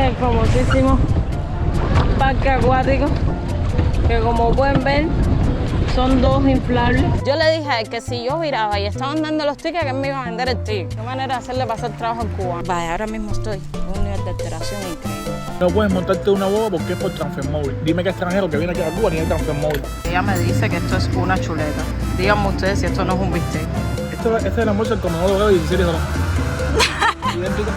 Este es el famosísimo parque acuático, que como pueden ver son dos inflables. Yo le dije a él que si yo viraba y estaban dando los tickets, que él me iba a vender el ticket. Qué manera de hacerle pasar trabajo al cubano. Vaya, ahora mismo estoy en un nivel de alteración increíble. No puedes montarte una boba porque es por transfer móvil. Dime que extranjero que viene aquí a Cuba ni hay transfer móvil. Ella me dice que esto es una chuleta. Díganme ustedes si esto no es un bistec. Este es el almuerzo del comedor de 17 dólares. Idéntico.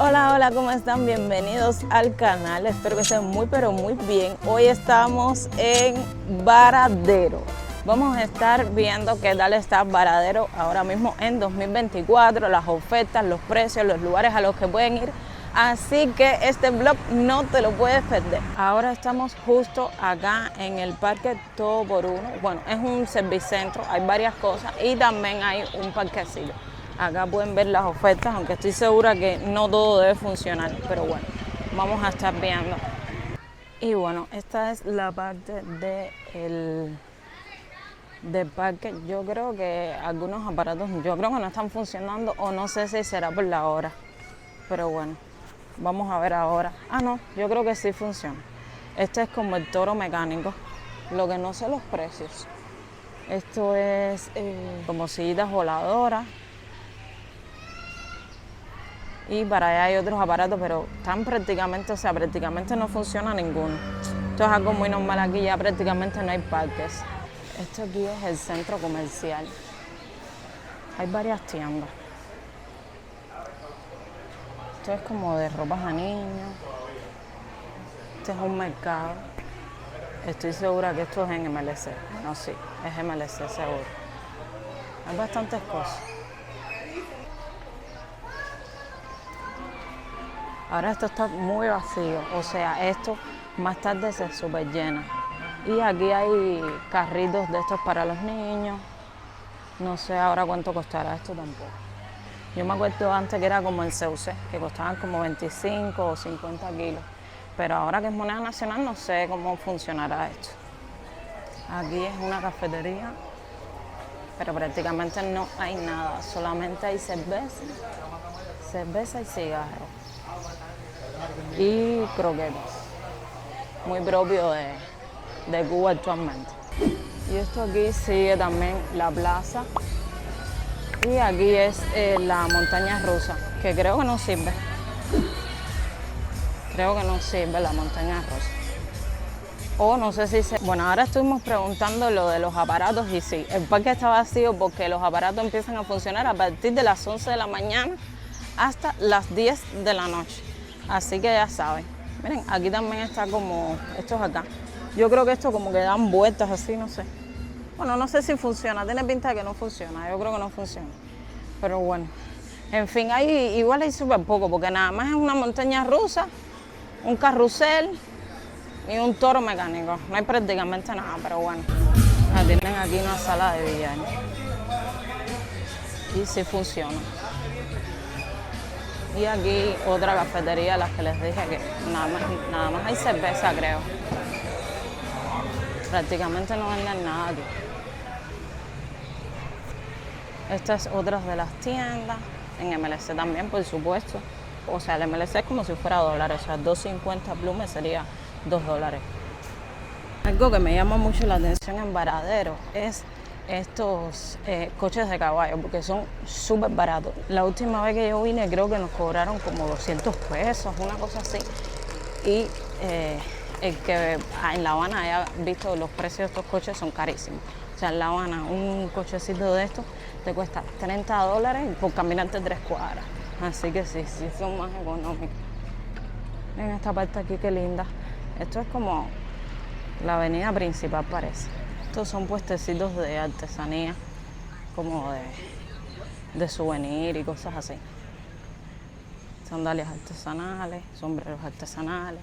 Hola, hola, ¿cómo están? Bienvenidos al canal. Espero que estén muy, pero muy bien. Hoy estamos en Varadero. Vamos a estar viendo qué tal está Varadero ahora mismo en 2024, las ofertas, los precios, los lugares a los que pueden ir. Así que este vlog no te lo puedes perder. Ahora estamos justo acá en el parque Todo por Uno. Bueno, es un servicentro, hay varias cosas y también hay un parquecillo. Acá pueden ver las ofertas, aunque estoy segura que no todo debe funcionar, pero bueno, vamos a estar viendo. Y bueno, esta es la parte del parque. Yo creo que algunos aparatos, yo creo que no están funcionando o no sé si será por la hora, pero bueno, vamos a ver ahora. Ah, no, yo creo que sí funciona. Este es como el toro mecánico, lo que no sé los precios. Esto es como sillitas voladoras. Y para allá hay otros aparatos, pero están prácticamente, o sea, prácticamente no funciona ninguno. Esto es algo muy normal aquí, ya prácticamente no hay parques. Esto aquí es el centro comercial. Hay varias tiendas. Esto es como de ropas a niños. Este es un mercado. Estoy segura que esto es en MLC. No, sí, es MLC seguro. Hay bastantes cosas. Ahora esto está muy vacío, o sea, esto más tarde se super llena. Y aquí hay carritos de estos para los niños. No sé ahora cuánto costará esto tampoco. Yo me acuerdo antes que era como el CUC, que costaban como 25 o 50 kilos. Pero ahora que es moneda nacional no sé cómo funcionará esto. Aquí es una cafetería, pero prácticamente no hay nada. Solamente hay cerveza y cigarros. Y croquetas, muy propio de Cuba actualmente. Y esto aquí sigue también la plaza. Y aquí es la montaña rusa, que creo que no sirve. Creo que no sirve la montaña rusa. O no sé si se... Bueno, ahora estuvimos preguntando lo de los aparatos y sí, el parque está vacío porque los aparatos empiezan a funcionar a partir de las 11 de la mañana hasta las 10 de la noche. Así que ya saben. Miren, aquí también está como, esto es acá. Yo creo que esto como que dan vueltas así, no sé. Bueno, no sé si funciona, tiene pinta de que no funciona, yo creo que no funciona. Pero bueno, en fin, igual hay súper poco, porque nada más es una montaña rusa, un carrusel y un toro mecánico. No hay prácticamente nada, pero bueno. Tienen aquí una sala de billar. Y sí funciona. Y aquí otra cafetería, las que les dije que nada más hay cerveza, creo. Prácticamente no venden nada aquí. Esta es otra de las tiendas, en MLC también, por supuesto. O sea, el MLC es como si fuera dólares, o sea, 2.50 plumes sería $2. Algo que me llama mucho la atención en Varadero es estos coches de caballo, porque son súper baratos. La última vez que yo vine creo que nos cobraron como 200 pesos, una cosa así. Y el que en La Habana haya visto los precios de estos coches son carísimos. O sea, en La Habana un cochecito de estos te cuesta $30 por caminarte 3 cuadras. Así que sí son más económicos. En esta parte aquí, qué linda. Esto es como la avenida principal, parece. Estos son puestecitos de artesanía, como de souvenir y cosas así. Sandalias artesanales, sombreros artesanales.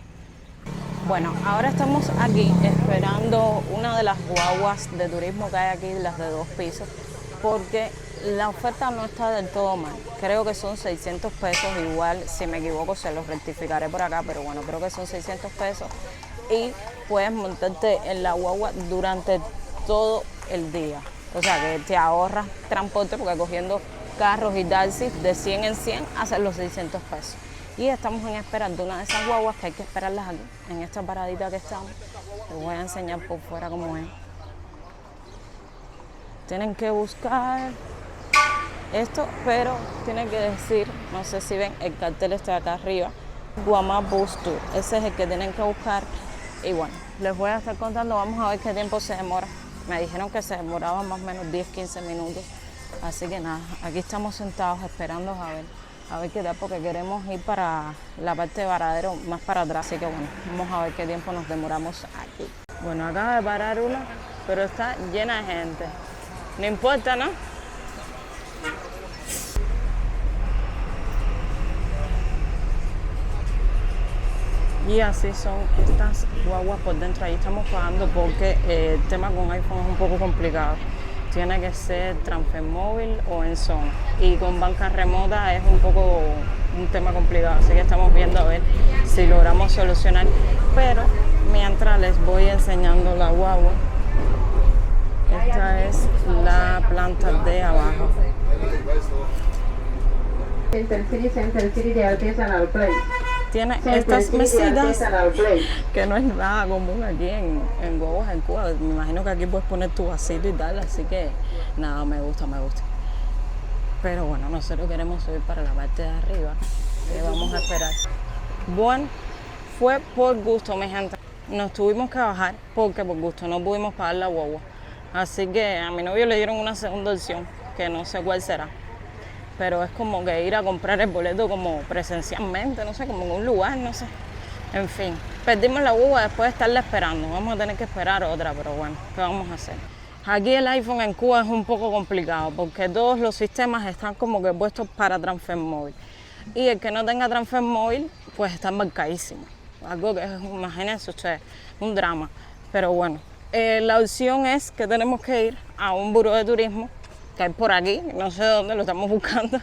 Bueno, ahora estamos aquí esperando una de las guaguas de turismo que hay aquí, las de 2 pisos, porque la oferta no está del todo mal. Creo que son 600 pesos, igual si me equivoco se los rectificaré por acá, pero bueno, creo que son 600 pesos. Y puedes montarte en la guagua durante todo el día. O sea que te ahorras transporte porque cogiendo carros y taxis de 100 en 100 hasta los 600 pesos. Y estamos en espera de una de esas guaguas que hay que esperarlas aquí, en esta paradita que estamos. Les voy a enseñar por fuera cómo es. Tienen que buscar esto, pero tienen que decir, no sé si ven, el cartel está acá arriba, Guamá Bus Tour. Ese es el que tienen que buscar. Y bueno, les voy a estar contando, vamos a ver qué tiempo se demora. Me dijeron que se demoraba más o menos 10-15 minutos. Así que nada, aquí estamos sentados esperando a ver qué tal, porque queremos ir para la parte de Varadero, más para atrás. Así que bueno, vamos a ver qué tiempo nos demoramos aquí. Bueno, acaba de parar una, pero está llena de gente. No importa, ¿no? Y así son estas guaguas por dentro. Ahí estamos pagando porque el tema con iPhone es un poco complicado. Tiene que ser transfer móvil o en zona. Y con banca remota es un poco un tema complicado. Así que estamos viendo a ver si logramos solucionar. Pero mientras les voy enseñando la guagua. Esta es la planta de abajo. Center City de Artisanal Place. Tiene estas mesitas que no es nada común aquí en guaguas en Cuba. Me imagino que aquí puedes poner tu vasito y tal, así que nada, me gusta. Pero bueno, nosotros queremos subir para la parte de arriba y vamos a esperar. Bueno, fue por gusto, mi gente. Nos tuvimos que bajar porque por gusto no pudimos pagar la guagua. Así que a mi novio le dieron una segunda opción, que no sé cuál será. Pero es como que ir a comprar el boleto como presencialmente, no sé, como en un lugar, no sé. En fin, perdimos la guagua después de estarla esperando. Vamos a tener que esperar otra, pero bueno, ¿qué vamos a hacer? Aquí el iPhone en Cuba es un poco complicado porque todos los sistemas están como que puestos para transfer móvil. Y el que no tenga transfer móvil, pues está embarcadísimo. Algo que es, imagínense ustedes, un drama. Pero bueno, la opción es que tenemos que ir a un buró de turismo que hay por aquí, no sé dónde, lo estamos buscando,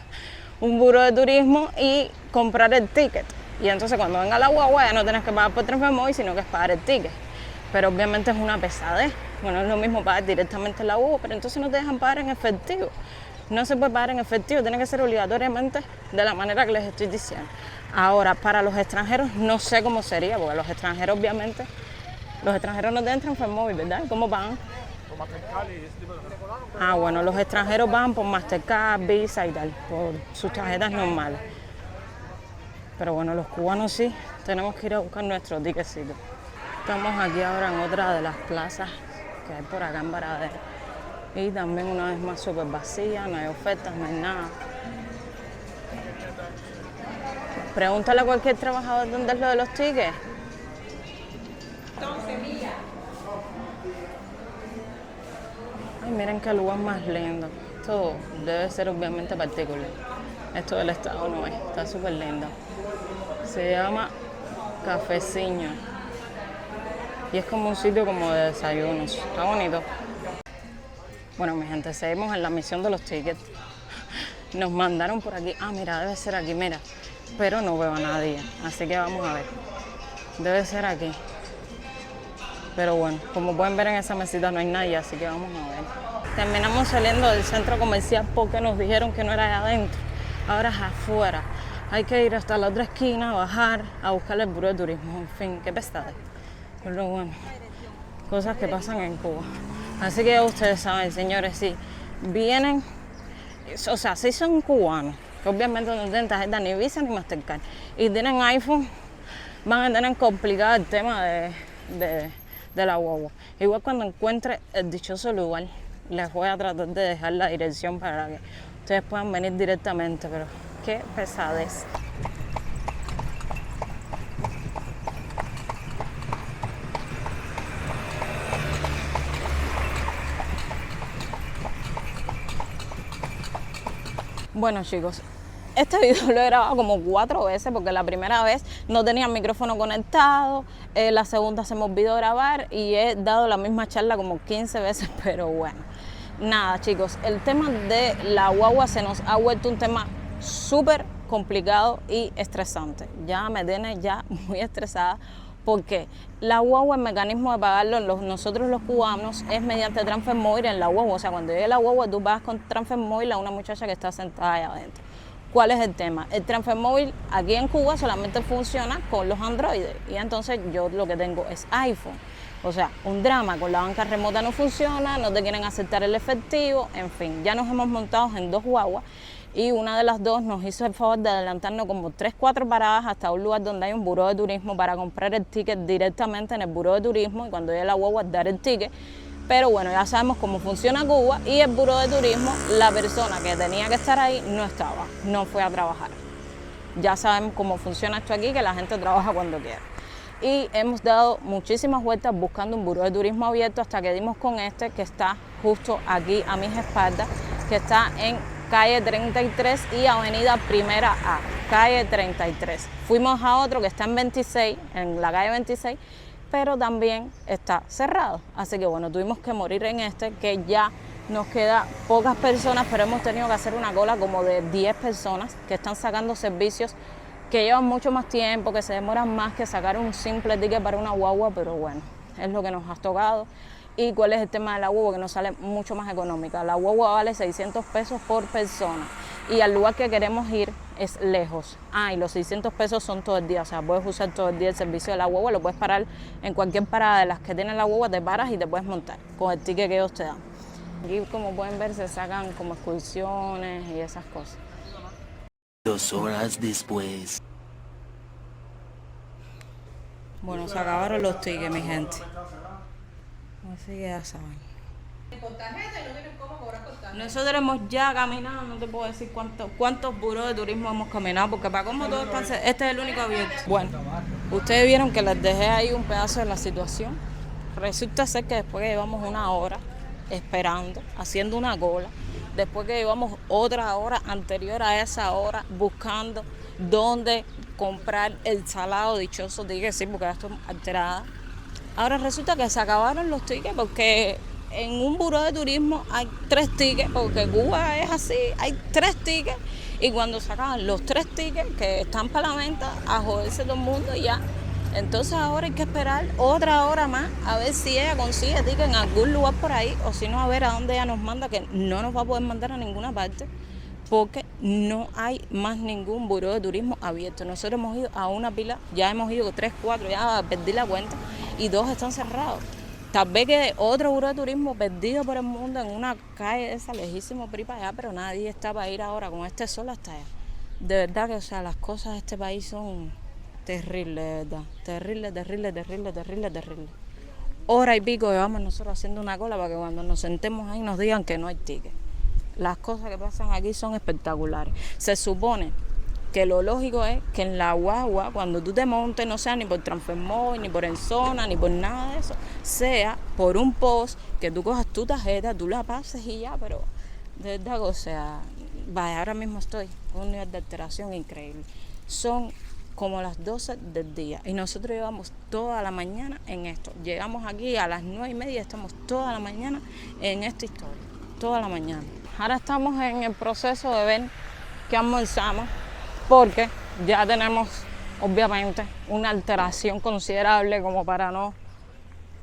un buró de turismo y comprar el ticket. Y entonces cuando venga la guagua ya no tienes que pagar por transfer móvil, sino que es pagar el ticket. Pero obviamente es una pesadez. Bueno, es lo mismo pagar directamente la guagua, pero entonces no te dejan pagar en efectivo. No se puede pagar en efectivo, tiene que ser obligatoriamente de la manera que les estoy diciendo. Ahora, para los extranjeros no sé cómo sería, porque los extranjeros obviamente, los extranjeros no tienen transfer móvil, ¿verdad? ¿Cómo pagan? Ah, bueno, los extranjeros van por Mastercard, Visa y tal, por sus tarjetas normales. Pero bueno, los cubanos sí, tenemos que ir a buscar nuestro ticketcito. Estamos aquí ahora en otra de las plazas que hay por acá en Varadero. Y también una vez más súper vacía, no hay ofertas, no hay nada. Pregúntale a cualquier trabajador dónde es lo de los tickets. Ay, miren qué lugar más lindo. Esto debe ser obviamente particular. Esto del estado no es, está súper lindo. Se llama Cafeciño. Y es como un sitio como de desayunos. Está bonito. Bueno, mi gente, seguimos en la misión de los tickets. Nos mandaron por aquí. Ah, mira, debe ser aquí, mira. Pero no veo a nadie. Así que vamos a ver. Debe ser aquí. Pero bueno, como pueden ver en esa mesita no hay nadie, así que vamos a ver. Terminamos saliendo del centro comercial porque nos dijeron que no era allá adentro. Ahora es afuera. Hay que ir hasta la otra esquina, bajar, a buscar el buró de turismo. En fin, qué pesadez. Pero bueno, cosas que pasan en Cuba. Así que ya ustedes saben, señores, si vienen, o sea, si son cubanos, que obviamente no tienen tarjeta ni Visa ni Mastercard, y tienen iPhone, van a tener complicado el tema de la guagua. Igual cuando encuentre el dichoso lugar, les voy a tratar de dejar la dirección para que ustedes puedan venir directamente, pero qué pesadez. Bueno, chicos, este video lo he grabado como 4 veces porque la primera vez no tenía el micrófono conectado, la segunda se me olvidó grabar y he dado la misma charla como 15 veces, pero bueno. Nada, chicos, el tema de la guagua se nos ha vuelto un tema súper complicado y estresante. Ya me tiene muy estresada Porque la guagua, el mecanismo de pagarlo nosotros los cubanos es mediante transfer móvil en la guagua. O sea, cuando llegue la guagua tú vas con transfer móvil a una muchacha que está sentada allá adentro. ¿Cuál es el tema? El transfer móvil aquí en Cuba solamente funciona con los androides. Y entonces yo lo que tengo es iPhone. O sea, un drama, con la banca remota no funciona, no te quieren aceptar el efectivo, en fin. Ya nos hemos montado en 2 guaguas. Y una de las 2 nos hizo el favor de adelantarnos como 3, 4 paradas hasta un lugar donde hay un buró de turismo para comprar el ticket directamente en el buró de turismo y cuando llegue la guagua dar el ticket. Pero bueno, ya sabemos cómo funciona Cuba y el buró de turismo, la persona que tenía que estar ahí no estaba, no fue a trabajar. Ya sabemos cómo funciona esto aquí, que la gente trabaja cuando quiere. Y hemos dado muchísimas vueltas buscando un buró de turismo abierto hasta que dimos con este que está justo aquí a mis espaldas, que está en calle 33 y avenida Primera A, calle 33. Fuimos a otro que está en 26, en la calle 26, pero también está cerrado. Así que bueno, tuvimos que morir en este, que ya nos queda pocas personas, pero hemos tenido que hacer una cola como de 10 personas que están sacando servicios que llevan mucho más tiempo, que se demoran más que sacar un simple ticket para una guagua, pero bueno, es lo que nos ha tocado. ¿Y cuál es el tema de la guagua? Que nos sale mucho más económica. La guagua vale 600 pesos por persona y al lugar que queremos ir es lejos. Y los 600 pesos son todo el día, o sea, puedes usar todo el día el servicio de la guagua, lo puedes parar en cualquier parada de las que tiene la guagua, te paras y te puedes montar con el ticket que ellos te dan. Aquí, como pueden ver, se sacan como excursiones y esas cosas. 2 horas después. Bueno, se acabaron los tickets, mi gente. Así que ya saben. Con tarjeta y no tienen cómo cobrar con tarjeta. Nosotros hemos ya caminado, no te puedo decir cuántos burós de turismo hemos caminado, porque para cómo todo este es el único abierto. Bueno, ustedes vieron que les dejé ahí un pedazo de la situación. Resulta ser que después que llevamos 1 hora esperando, haciendo una cola, después que llevamos otra hora anterior a esa hora buscando dónde comprar el salado dichoso ticket, sí, porque ya estoy alterada. Ahora resulta que se acabaron los tickets porque en un buró de turismo hay 3 tickets, porque Cuba es así, hay 3 tickets y cuando se acaban los 3 tickets que están para la venta, a joderse todo el mundo y ya. Entonces ahora hay que esperar otra hora más a ver si ella consigue ticket en algún lugar por ahí o si no a ver a dónde ella nos manda, que no nos va a poder mandar a ninguna parte porque no hay más ningún buró de turismo abierto. Nosotros hemos ido a una pila, ya hemos ido 3, 4, ya perdí la cuenta y 2 están cerrados. Tal vez que otro buró de turismo perdido por el mundo en una calle de esa lejísimo por ahí para allá, pero nadie está para ir ahora con este sol hasta allá. De verdad que, o sea, las cosas de este país son terribles, de verdad. Terrible, terrible, terrible, terrible, terrible. Hora y pico llevamos nosotros haciendo una cola para que cuando nos sentemos ahí nos digan que no hay ticket. Las cosas que pasan aquí son espectaculares. Se supone que lo lógico es que en la guagua, cuando tú te montes, no sea ni por transfer móvil, ni por Enzona, ni por nada de eso, sea por un post, que tú cojas tu tarjeta, tú la pases y ya, pero de verdad, o sea, vaya, ahora mismo estoy con un nivel de alteración increíble. Son como las 12 del día y nosotros llevamos toda la mañana en esto. Llegamos aquí a las 9:30, estamos toda la mañana en esta historia, toda la mañana. Ahora estamos en el proceso de ver qué almorzamos, porque ya tenemos obviamente una alteración considerable como para no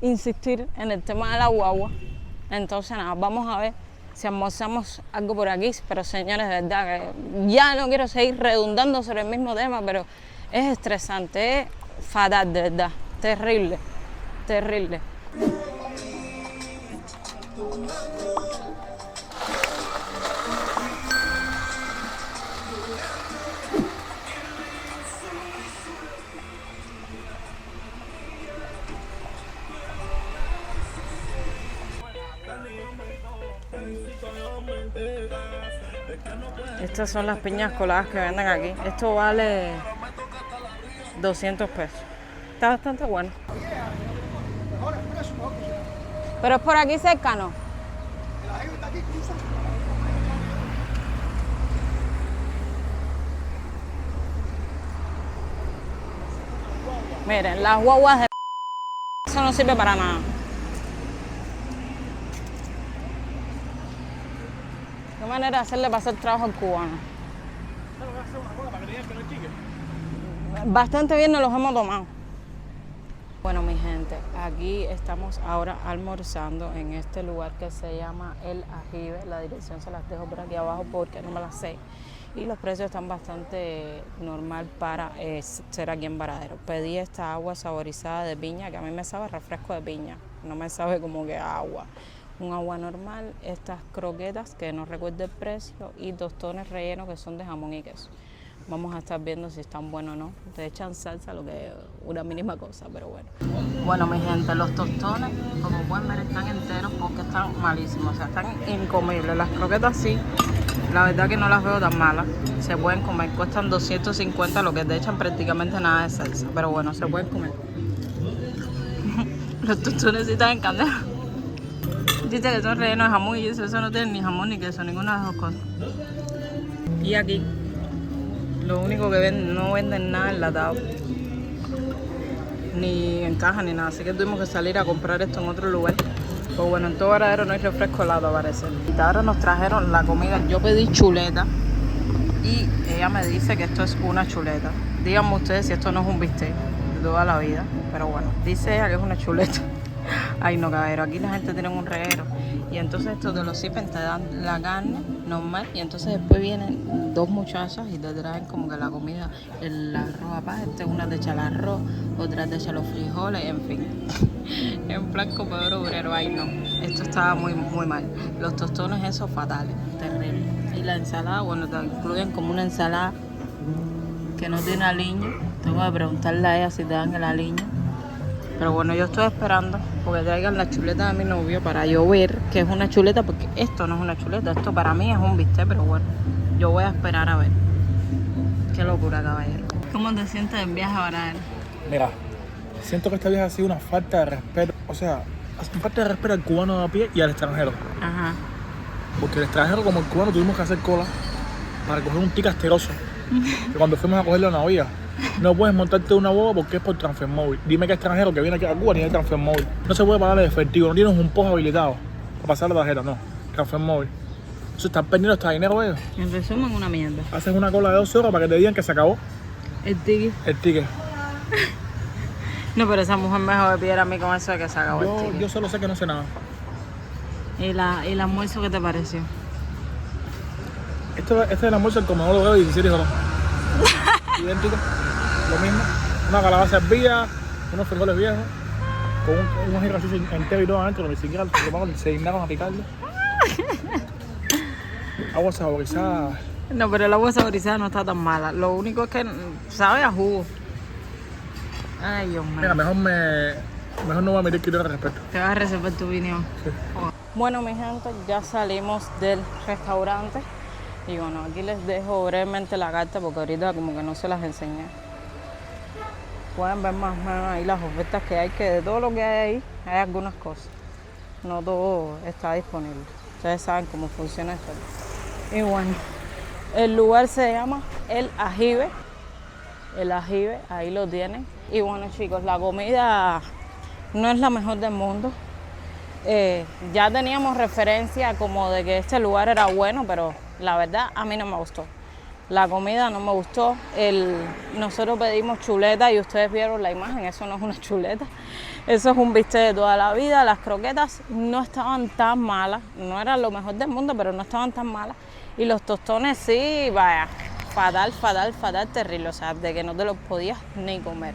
insistir en el tema de la guagua. Entonces nada, vamos a ver si almorzamos algo por aquí, pero señores, de verdad que ya no quiero seguir redundando sobre el mismo tema, pero es estresante, es fatal, de verdad, terrible, terrible. Estas son las piñas coladas que venden aquí. Esto vale 200 pesos. Está bastante bueno. Pero es por aquí cerca, ¿no? Miren, las guaguas de eso no sirve para nada. ¿Qué manera de hacerle pasar trabajo al cubano? Bastante bien nos los hemos tomado. Bueno, mi gente, aquí estamos ahora almorzando en este lugar que se llama El Ajibe. La dirección se las dejo por aquí abajo porque no me la sé. Y los precios están bastante normal para ser aquí en Varadero. Pedí esta agua saborizada de piña, que a mí me sabe refresco de piña, no me sabe como que agua. Un agua normal, estas croquetas, que no recuerdo el precio, y tostones rellenos que son de jamón y queso. Vamos a estar viendo si están buenos o no. Te echan salsa, lo que es una mínima cosa, pero bueno. Bueno, mi gente, los tostones, como pueden ver, están enteros porque están malísimos. O sea, están incomibles. Las croquetas sí, la verdad que no las veo tan malas. Se pueden comer, cuestan 250, lo que te echan prácticamente nada de salsa. Pero bueno, se pueden comer. Los tostones sí están en candela. Dice que son rellenos de jamón y eso no tiene ni jamón ni queso, ninguna de las dos cosas. Y aquí lo único que venden, no venden nada enlatado, ni en caja ni nada, así que tuvimos que salir a comprar esto en otro lugar. Pues bueno, en todo Varadero no hay refresco helado, parece. Y ahora nos trajeron la comida. Yo pedí chuleta y ella me dice que esto es una chuleta. Díganme ustedes si esto no es un bistec de toda la vida, pero bueno, dice ella que es una chuleta. Ay no, caballero, aquí la gente tiene un reguero. Y entonces estos de los sipen te dan la carne normal y entonces después vienen dos muchachas y te traen como que la comida, el arroz aparte, una te echa el arroz, otra te echa los frijoles, en fin. En plan comedor obrero, ay no, esto estaba muy mal. Los tostones esos fatales, terrible. Y la ensalada, bueno, te incluyen como una ensalada que no tiene aliño. Tengo que preguntarle a ella si te dan el aliño. Pero bueno, yo estoy esperando porque traigan la chuleta de mi novio para yo ver que es una chuleta, porque esto no es una chuleta, esto para mí es un bistec, pero bueno, yo voy a esperar a ver. Qué locura, caballero. ¿Cómo te sientes en viaje a Varadero? Mira, siento que esta viaje ha sido una falta de respeto. O sea, una falta de respeto al cubano de a pie y al extranjero. Ajá. Porque el extranjero como el cubano tuvimos que hacer cola para coger un ticket asqueroso. Que cuando fuimos a cogerlo no había. No puedes montarte una boba porque es por transfer móvil. Dime que extranjero que viene aquí a Cuba tiene transfer móvil. No se puede pagar el efectivo, no tienes un post habilitado para pasar la tarjeta, no. Transfer móvil. Eso están perdiendo hasta dinero ellos. En resumen, una mierda. Haces una cola de 2 horas para que te digan que se acabó El ticket. el ticket. No, pero esa mujer mejor me pidiera a mí con eso de que se acabó el ticket. Yo solo sé que no sé nada. ¿Y el almuerzo qué te pareció? Este es el almuerzo del comedor obrero de 17 horas. Idéntico, lo mismo. Una calabaza hervida, unos frijoles viejos, con un ejercicio entero y todo adentro, ni siquiera se dignaron a picarlo. Agua saborizada. No, pero el agua saborizada no está tan mala. Lo único es que sabe a jugo. Ay, Dios mío. Mira, mejor no voy a meter criterio al respecto. Te vas a reservar tu opinión. Sí. Bueno, mi gente, ya salimos del restaurante. Y bueno, aquí les dejo brevemente la carta porque ahorita como que no se las enseñé. Pueden ver más o menos ahí las ofertas que hay, que de todo lo que hay ahí, hay algunas cosas. No todo está disponible. Ustedes saben cómo funciona esto. Y bueno, el lugar se llama El Ajibe. El Ajibe, ahí lo tienen. Y bueno, chicos, la comida no es la mejor del mundo. Ya teníamos referencia como de que este lugar era bueno, pero la verdad a mí no me gustó. La comida no me gustó. Nosotros pedimos chuleta y ustedes vieron la imagen, eso no es una chuleta. Eso es un bistec de toda la vida. Las croquetas no estaban tan malas, no eran lo mejor del mundo, pero no estaban tan malas. Y los tostones sí, vaya, fatal, terrible. O sea, de que no te los podías ni comer.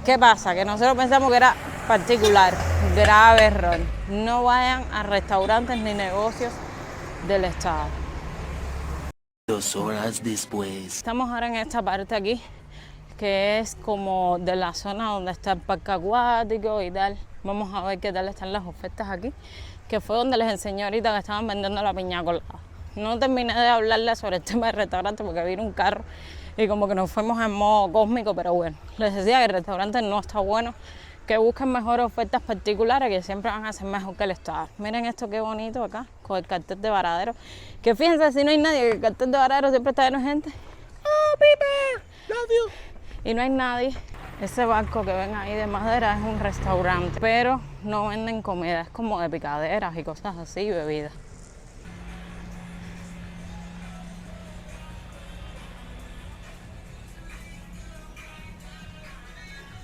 ¿Qué pasa? Que nosotros pensamos que era particular, grave error. No vayan a restaurantes ni negocios del Estado. 2 horas después. Estamos ahora en esta parte aquí, que es como de la zona donde está el parque acuático y tal. Vamos a ver qué tal están las ofertas aquí, que fue donde les enseñé ahorita que estaban vendiendo la piña colada. No terminé de hablarles sobre el tema del restaurante porque vino un carro y como que nos fuimos en modo cósmico, pero bueno, les decía que el restaurante no está bueno, que busquen mejores ofertas particulares que siempre van a ser mejor que el Estado. Miren esto qué bonito acá, con el cartel de Varadero. Que fíjense, si no hay nadie, que el cartel de Varadero siempre está lleno de gente. ¡Oh, Piper! ¡Love you! Y no hay nadie. Ese barco que ven ahí de madera es un restaurante, pero no venden comida, es como de picaderas y cosas así, y bebidas.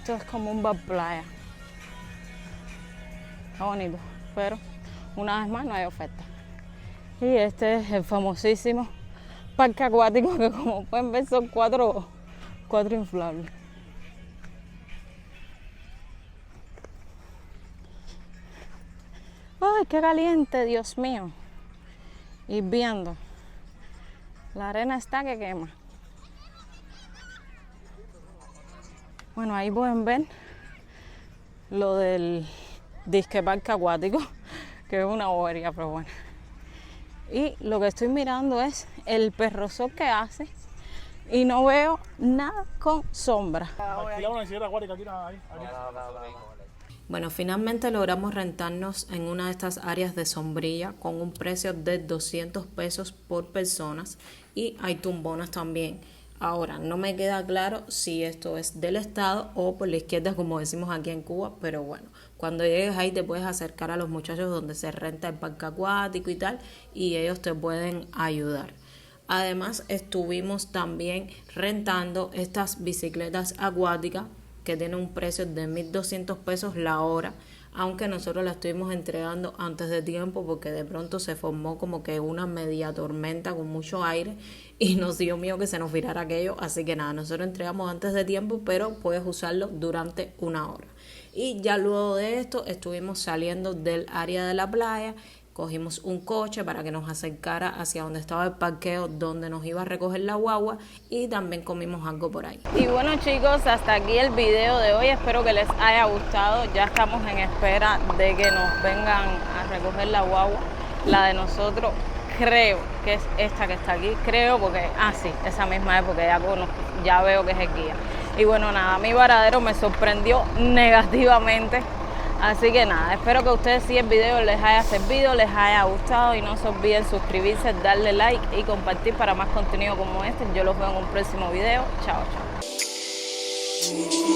Esto es como un bar playa. Está bonito, pero una vez más no hay oferta. Y este es el famosísimo parque acuático que, como pueden ver, son cuatro inflables. ¡Ay, qué caliente, Dios mío! Y viendo, la arena está que quema. Bueno, ahí pueden ver lo del disque parque acuático, que es una bobería, pero bueno. Y lo que estoy mirando es el perrosol que hace y no veo nada con sombra. Bueno, finalmente logramos rentarnos en una de estas áreas de sombrilla con un precio de 200 pesos por personas y hay tumbonas también. Ahora, no me queda claro si esto es del estado o por la izquierda, como decimos aquí en Cuba, pero bueno, cuando llegues ahí te puedes acercar a los muchachos donde se renta el parque acuático y tal, y ellos te pueden ayudar. Además, estuvimos también rentando estas bicicletas acuáticas que tienen un precio de 1.200 pesos la hora, aunque nosotros la estuvimos entregando antes de tiempo porque de pronto se formó como que una media tormenta con mucho aire y nos dio miedo que se nos virara aquello, así que nada, nosotros entregamos antes de tiempo, pero puedes usarlo durante una hora. Y ya luego de esto estuvimos saliendo del área de la playa, cogimos un coche para que nos acercara hacia donde estaba el parqueo donde nos iba a recoger la guagua y también comimos algo por ahí. Y bueno, chicos, hasta aquí el video de hoy, espero que les haya gustado. Ya estamos en espera de que nos vengan a recoger la guagua, la de nosotros. Creo que es esta que está aquí, creo porque, sí, esa misma es porque ya veo que es el guía. Y bueno, nada, mi varadero me sorprendió negativamente. Así que nada, espero que a ustedes sí el video les haya servido, les haya gustado y no se olviden suscribirse, darle like y compartir para más contenido como este. Yo los veo en un próximo video. Chao, chao.